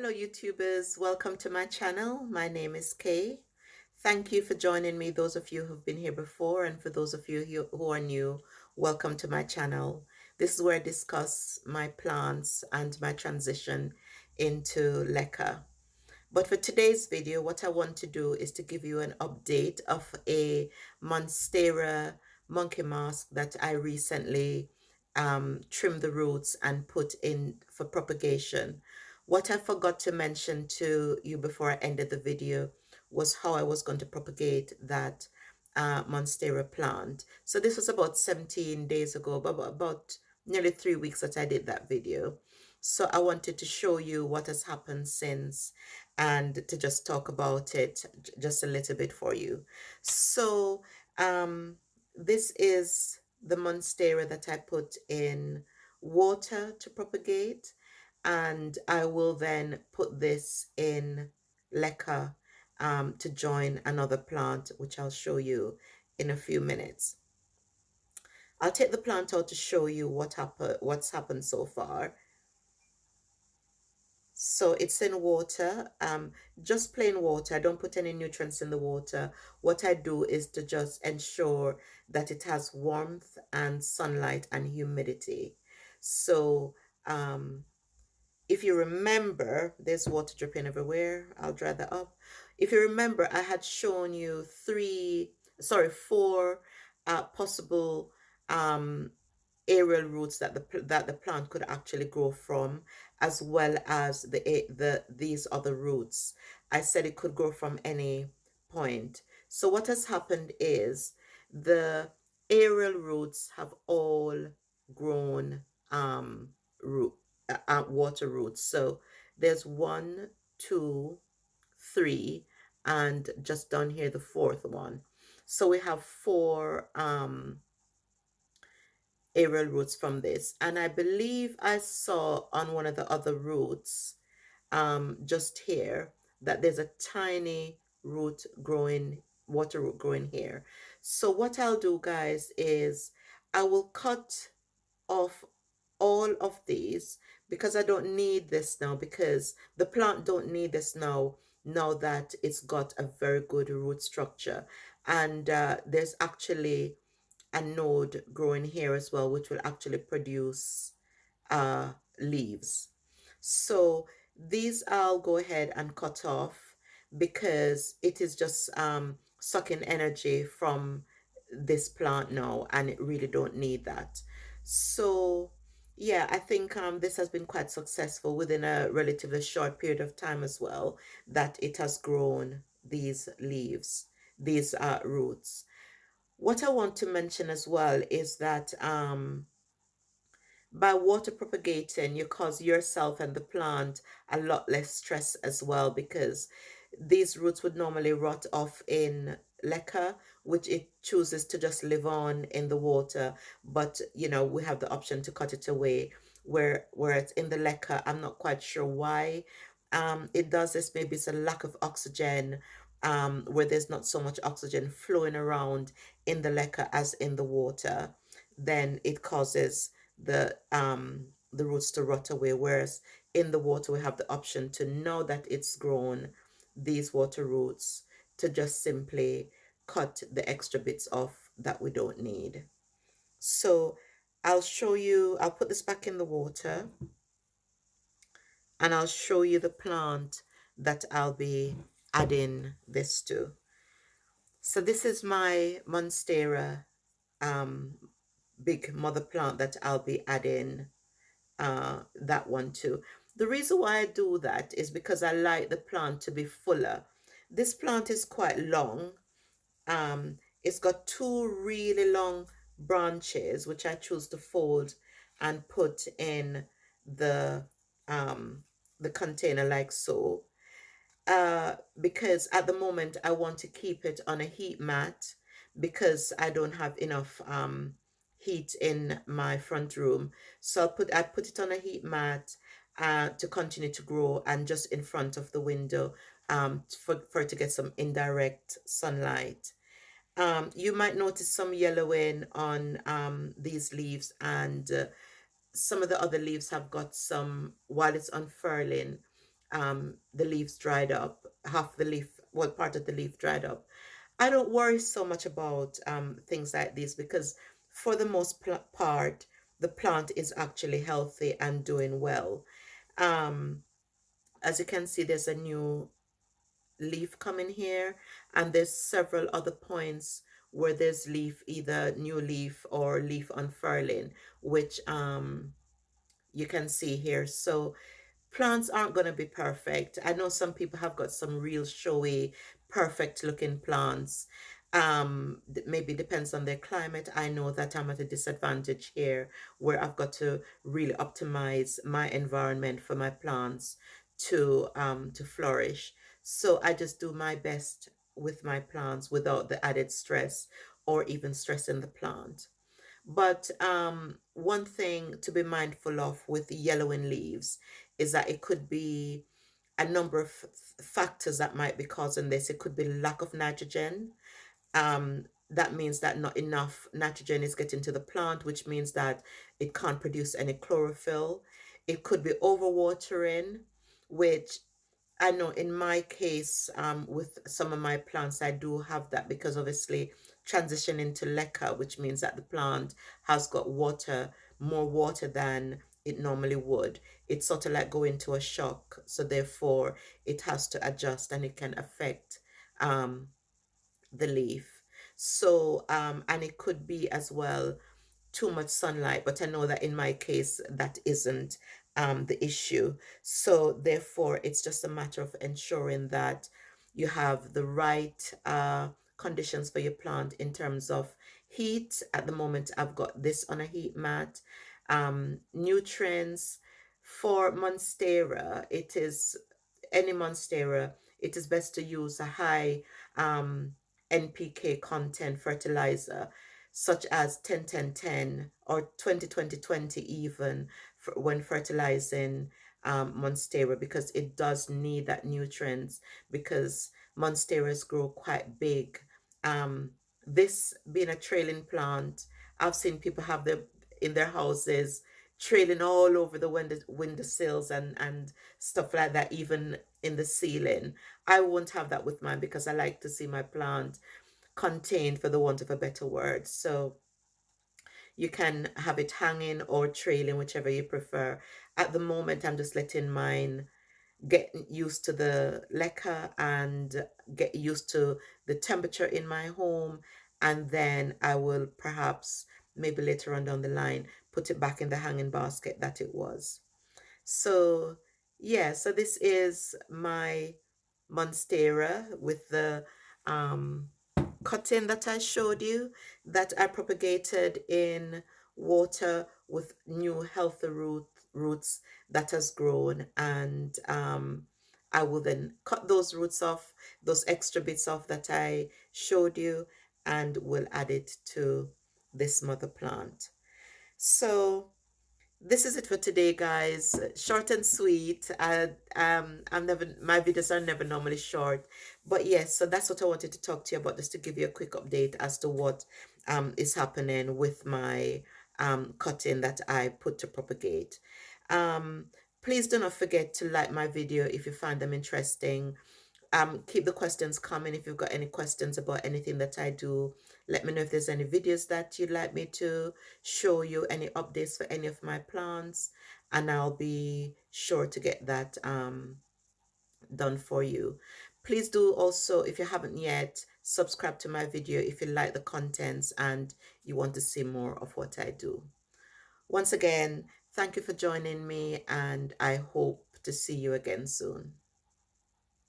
Hello, YouTubers. Welcome to my channel. My name is Kay. Thank you for joining me, those of you who've been here before, and for those of you who are new, welcome to my channel. This is where I discuss my plants and my transition into leca. But for today's video, what I want to do is to give you an update of a Monstera monkey mask that I recently trimmed the roots and put in for propagation. What I forgot to mention to you before I ended the video was how I was going to propagate that Monstera plant. So this was about 17 days ago, about nearly 3 weeks that I did that video. So I wanted to show you what has happened since and to just talk about it just a little bit for you. So this is the monstera that I put in water to propagate, and I will then put this in leca to join another plant, which I'll show you in a few minutes. I'll take the plant out to show you what's happened so far. So it's in water, just plain water. I don't put any nutrients in the water. What I do is to just ensure that it has warmth and sunlight and humidity. So if you remember, there's water dripping everywhere. I'll dry that up. If you remember, I had shown you four possible aerial roots that the plant could actually grow from, as well as these other roots. I said it could grow from any point. So what has happened is the aerial roots have all grown root water roots. So there's one, two, three, and just down here the fourth one. So we have four aerial roots from this. And I believe I saw on one of the other roots, just here, that there's a tiny root growing, water root growing here. So what I'll do, guys, is I will cut off all of these because I don't need this now, because the plant don't need this now that it's got a very good root structure. And there's actually a node growing here as well, which will actually produce leaves. So these I'll go ahead and cut off because it is just sucking energy from this plant now, and it really don't need that. So yeah, I think this has been quite successful within a relatively short period of time as well, that it has grown these leaves, these roots. What I want to mention as well is that by water propagating, you cause yourself and the plant a lot less stress as well, because these roots would normally rot off in leca, which it chooses to just live on in the water. But we have the option to cut it away. Where it's in the leca, I'm not quite sure why it does this. Maybe it's a lack of oxygen, where there's not so much oxygen flowing around in the leca as in the water. Then it causes the roots to rot away. Whereas in the water, we have the option to, know that it's grown, these water roots, to just simply cut the extra bits off that we don't need. So I'll show you, I'll put this back in the water, and I'll show you the plant that I'll be adding this to. So this is my Monstera big mother plant that I'll be adding that one too. The reason why I do that is because I like the plant to be fuller. This plant is quite long. It's got two really long branches, which I choose to fold and put in the container like so. Because at the moment I want to keep it on a heat mat because I don't have enough heat in my front room. So I put it on a heat mat to continue to grow, and just in front of the window for it to get some indirect sunlight. You might notice some yellowing on these leaves, and some of the other leaves have got some, while it's unfurling, the leaves dried up, half the leaf, well, part of the leaf dried up. I don't worry so much about things like this because, for the most part, the plant is actually healthy and doing well. Um, as you can see, there's a new leaf coming here, and there's several other points where there's leaf, either new leaf or leaf unfurling, which you can see here. So plants aren't going to be perfect. I know some people have got some real showy, perfect looking plants. Maybe depends on their climate. I know that I'm at a disadvantage here where I've got to really optimize my environment for my plants to flourish. So I just do my best with my plants without the added stress or even stressing the plant. But one thing to be mindful of with yellowing leaves is that it could be a number of factors that might be causing this. It could be lack of nitrogen. That means that not enough nitrogen is getting to the plant, which means that it can't produce any chlorophyll. It could be overwatering, which I know in my case, with some of my plants, I do have that because obviously transition into leca, which means that the plant has got water, more water than it normally would. It's sort of like going to a shock. So therefore, it has to adjust and it can affect um, the leaf. So, and it could be as well too much sunlight, but I know that in my case, that isn't the issue. So therefore, it's just a matter of ensuring that you have the right conditions for your plant in terms of heat. At the moment, I've got this on a heat mat. Nutrients for Monstera, it is any monstera, it is best to use a high NPK content fertilizer, such as 10-10-10 or 20-20-20 even, for when fertilizing monstera, because it does need that nutrients, because monsteras grow quite big. Um, this being a trailing plant, I've seen people have them in their houses trailing all over the windowsills and stuff like that, even in the ceiling. I won't have that with mine because I like to see my plant contained, for the want of a better word. So you can have it hanging or trailing, whichever you prefer. At the moment, I'm just letting mine get used to the leca and get used to the temperature in my home. And then I will perhaps, maybe later on down the line, put it back in the hanging basket that it was. So, yeah, so this is my monstera with the um, cutting that I showed you, that I propagated in water with new healthy roots that has grown. And I will then cut those roots off, those extra bits off that I showed you, and will add it to this mother plant. So this is it for today, guys. Short and sweet. I'm never, my videos are never normally short, but yes, so that's what I wanted to talk to you about, just to give you a quick update as to what is happening with my cutting that I put to propagate. Um, Please do not forget to like my video if you find them interesting. Keep the questions coming. If you've got any questions about anything that I do, let me know if there's any videos that you'd like me to show you, any updates for any of my plants, and I'll be sure to get that done for you. Please do also, if you haven't yet, subscribe to my video if you like the contents and you want to see more of what I do. Once again, thank you for joining me, and I hope to see you again soon.